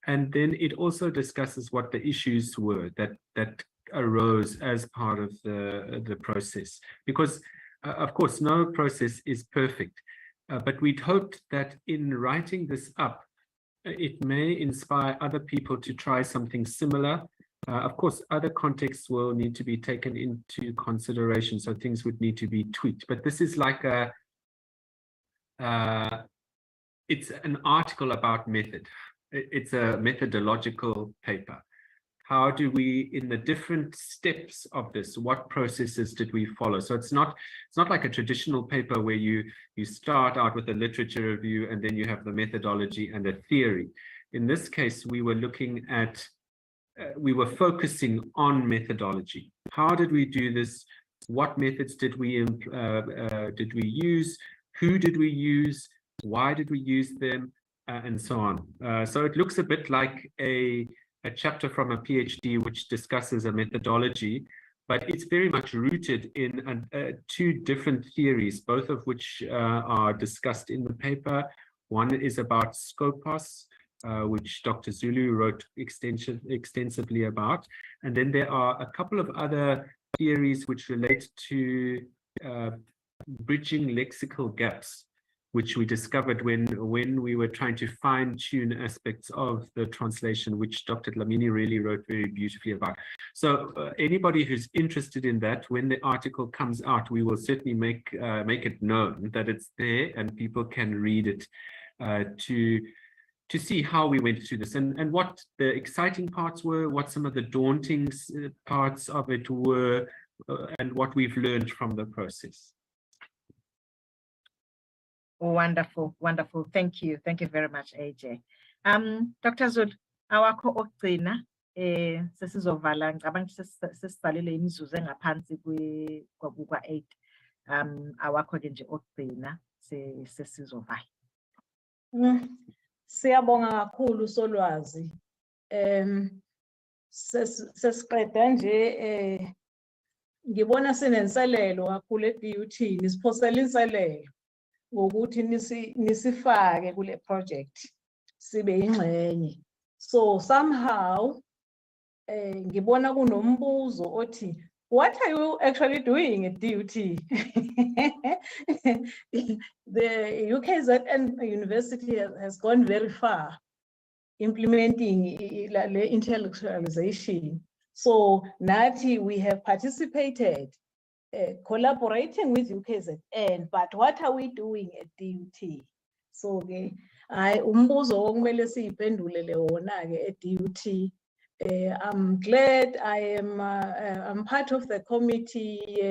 and then it also discusses what the issues were that arose as part of the process. Because of course, no process is perfect, but we'd hoped that in writing this up, it may inspire other people to try something similar. Of course, other contexts will need to be taken into consideration, so things would need to be tweaked. But this is like it's an article about method. It's a methodological paper. How do we, in the different steps of this, what processes did we follow? So it's not like a traditional paper where you start out with a literature review and then you have the methodology and a theory. In this case, we were looking at, we were focusing on methodology. How did we do this? What methods did we use? Who did we use? Why did we use them? And so on. So it looks a bit like a chapter from a PhD which discusses a methodology, but it's very much rooted in two different theories, both of which are discussed in the paper. One is about Scopus, which Dr. Zulu wrote extensively about. And then there are a couple of other theories which relate to bridging lexical gaps, which we discovered when we were trying to fine-tune aspects of the translation, which Dr. Dlamini really wrote very beautifully about. So anybody who's interested in that, when the article comes out, we will certainly make it known that it's there and people can read it to see how we went through this and what the exciting parts were, what some of the daunting parts of it were, and what we've learned from the process. Wonderful, wonderful. Thank you. Thank you very much, AJ. Dr. Zulu, awakho okugcina sesizovala ngicabanga sesisalile imizuzu engaphansi kwa-8. Awakho ke nje okugcina sesizovala. Siyabonga kakhulu Solwazi. Sesiqeda nje ngibona sinenselelo kakhulu e-DUT, nisiphosela inselelo ngokuthi nisifake kule project sibe ingxenye. So somehow ngibona kunombuzo othi, what are you actually doing at DUT? The UKZN University has gone very far implementing intellectualization. So Nati, we have participated, collaborating with UKZN, but what are we doing at DUT? So umbuzo okumele siyiphendulele wona ke at DUT. I'm glad I'm part of the committee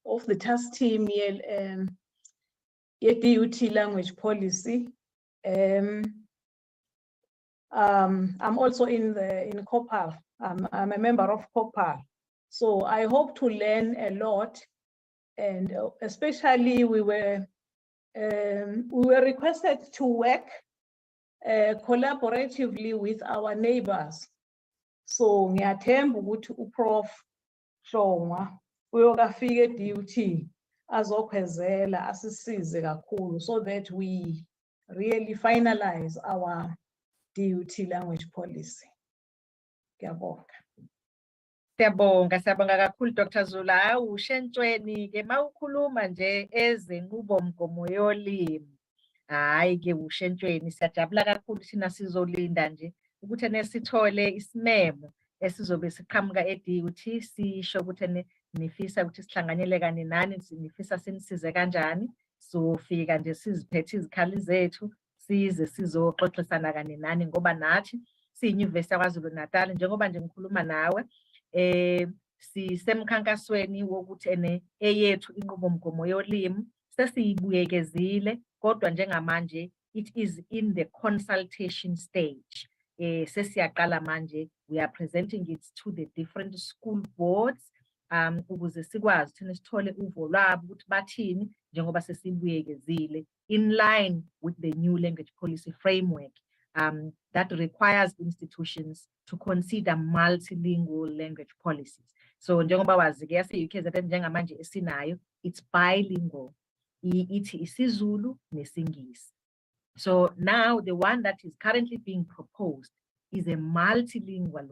of the task team here DUT language policy. I'm also in COPAL. I'm a member of COPAL. So I hope to learn a lot, and especially we were requested to work collaboratively with our neighbors. So ngiyathemba ukuthi uProf Hlongwa uyokafika eDUT azokhwezela asisize kakhulu so that we really finalize our DUT language policy. Ngiyabonga. Siyabonga kakhulu Dr. Zulu. Ushentshweni ke mawukhuluma nje ezenqubomgomo yolimi. Hayi ke ushentshweni siyajabula kakhulu thina sizolinda nje ukuthi nesithole isimemo esizobe siqhamuka eDUT sisho ukuthi nifisa ukuthi sihlanganyele kani nani, nifisa sinisize kanjani. So fika nje siziphethe izikhali zethu size sizoxoxisana kani nani ngoba nathi siyinyuvesi yaKwaZulu Natal njengoba nje ngikhuluma nawe sisemkhankasweni wokuthi eyethu inqubomgomo yolimi sesiyibuyekezile kodwa njengamanje it is in the consultation stage. Sesiyaqala manje, we are presenting it to the different school boards ukuze sikwazi thina sithole uvo lwabo ukuthi bathini njengoba sesibuyekezile in line with the new language policy framework that requires institutions to consider multilingual language policies. So njengoba wazi-ke yase-UKZN njengamanje esinayo, it's bilingual. Ithi isiZulu nesingisi. So now the one that is currently being proposed is a multilingual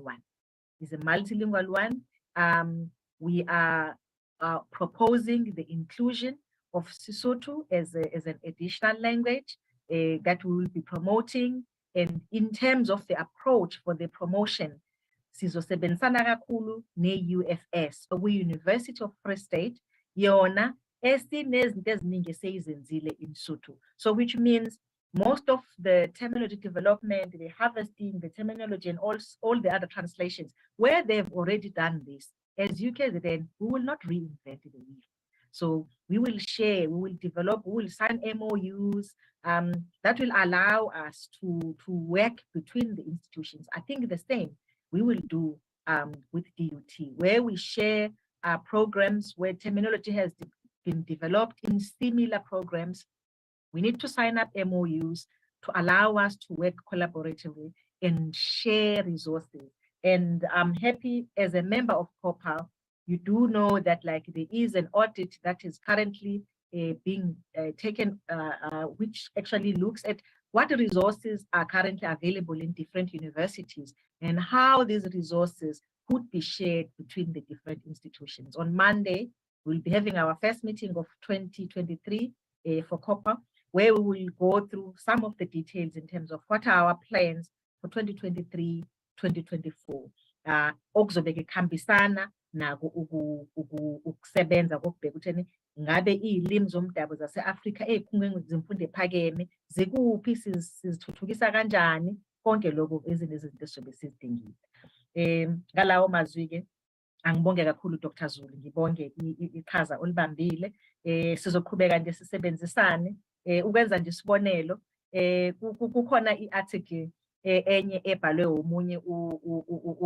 one. We are proposing the inclusion of Sesotho as an additional language that we will be promoting. And in terms of the approach for the promotion, sizosebenzisana kakhulu ne-UFS, University of Free State, yona esinezinto eziningi eseyizenzile in Sotho. So which means most of the terminology development, the harvesting, the terminology, and all the other translations, where they've already done this, as UKZN, we will not reinvent the wheel. So we will share, we will develop, we will sign MOUs that will allow us to work between the institutions. I think the same we will do with DUT, where we share programs where terminology has been developed in similar programs. We need to sign up MOUs to allow us to work collaboratively and share resources. And I'm happy as a member of COPAL, you do know that like there is an audit that is currently being taken, which actually looks at what resources are currently available in different universities and how these resources could be shared between the different institutions. On Monday, we'll be having our first meeting of 2023 for COPAL, where we will go through some of the details in terms of what are our plans for 2023, 2024. Okuzobeke khambisana nako ukusebenza kokubheka ukuthi ngabe iy'limi zomdabu zase-Afrika ey'khungweni zemfundo ephakeme zikuphi, sizithuthukisa kanjani, konke lokho ezinye izinto esizobe sizidingile. Ngalawo mazwi-ke angibonge kakhulu Dr. Zulu, ngibonge iqhaza olibambile. Sizoqhubeka nje sisebenzisane ukwenza nje isibonelo. Kukhona i-article enye ebhalwe omunye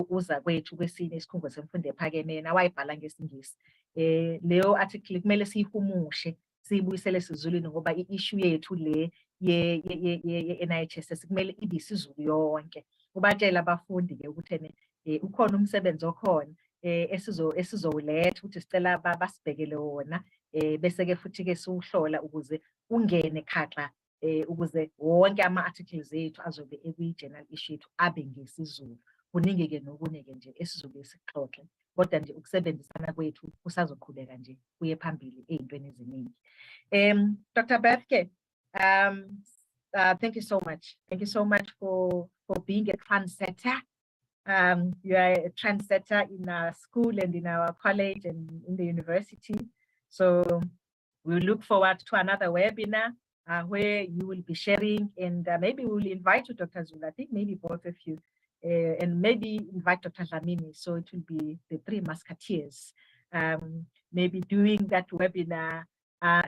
uza kwethu kwesinye isikhungo semfundo ephakeme, yena wayibhala ngesiNgisi. Leyo article kumele siyihumushe siyibuyisele esiZulwini ngoba i-issue yethu le ye-NIHSS kumele ibe isiZulu yonke. Ubatshela abafundi-ke ukuthi ukhona umsebenzi okhona esizowuletha ukuthi sicela basibhekele wona, bese-ke futhi-ke siwuhlola ukuze ungene khaxa, ukuze wonke ama-articles ethu azobe ekwi-journal issue yethu abe ngesiZulu. Kuningi-ke nokunye-ke nje esizobe sikuxoxe, kodwa nje ukusebenzisana kwethu kusazoqhubeka nje kuye phambili ey'ntweni eziningi. Dr. Beth-ke, thank you so much. Thank you so much for being a trendsetter. You are a trendsetter in our school and in our college and in the university. So we look forward to another webinar where you will be sharing, and maybe we will invite you, Dr. Zulu, I think maybe both of you, and maybe invite Dr. Dlamini, so it will be the three musketeers, maybe doing that webinar.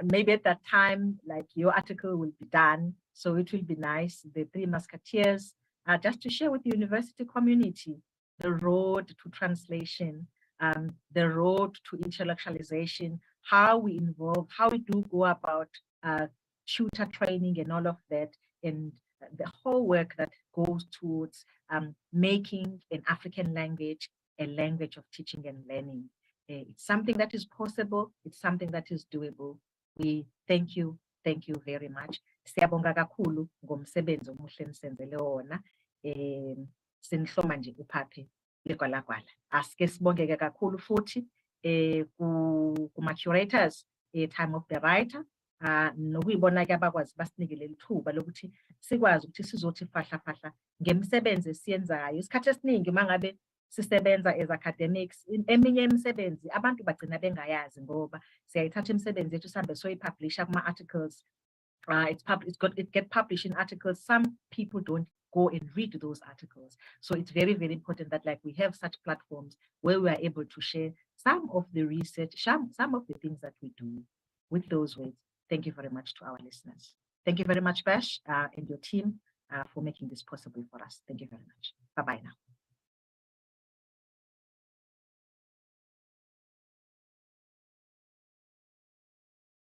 Maybe at that time, like your article will be done, so it will be nice, the three musketeers, just to share with the university community the road to translation, the road to intellectualization, how we involve, how we do go about tutor training and all of that, and the whole work that goes towards making an African language a language of teaching and learning. It's something that is possible, it's something that is doable. We thank you very much. Siyabonga kakhulu ngomsebenzi omuhle nisenzele wona. Sinihloma nje uphaphe legwalagwala. Asike sibongeke kakhulu futhi kuma-curators time of the writer, nokuyibona-ke abakwazi basinikele lithuba lokuthi sikwazi ukuthi sizothi fahla ngemisebenzi esiyenzayo. Isikhathi esiningi mangabe sisebenza as academics, eminye imisebenzi abantu bagcina bengayazi ngoba siyayithatha imisebenzi yethu sihambe soyipublisha kuma-articles. It get published in articles. Some people don't go and read those articles. So it's very, very important that like we have such platforms where we are able to share some of the research, some of the things that we do. With those words, thank you very much to our listeners. Thank you very much, Bash, and your team for making this possible for us. Thank you very much. Bye-bye now.